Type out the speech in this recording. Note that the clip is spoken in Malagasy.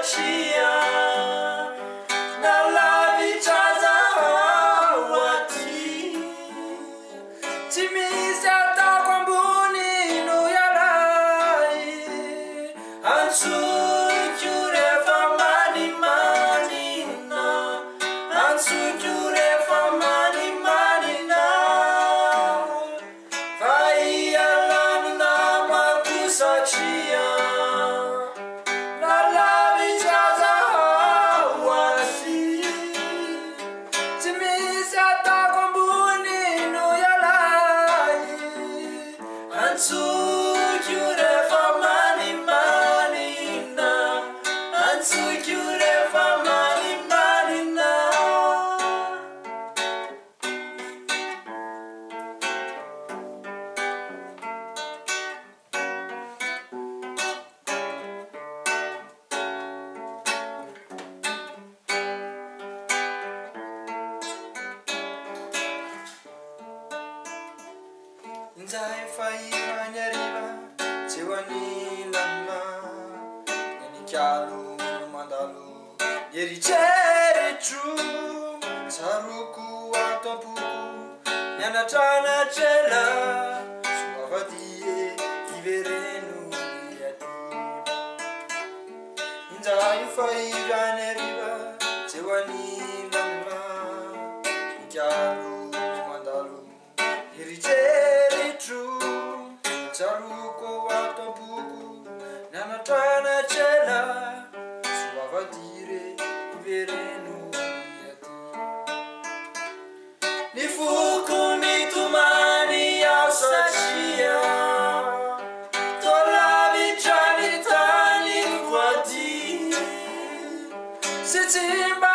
satria nalavitrazahao aty tsy misy ataoko ambony no ialay antsoiko rehefa manimanina antsoiko rehefa manimanina fa ialany namako satria Inzay faivany ariva tsy ho anilanina nanikalo mandalo eritreritro saroko atapoko nianatranatrela soavadie ivereno iady inzay faivany ariva tsy ho anilanina nanikalo mandalo eritreritro saroko atapoko nianatranatrela soavadire ivereno iady ny foko mitomany aho satria tolavitra ny tany voady sy tsy mba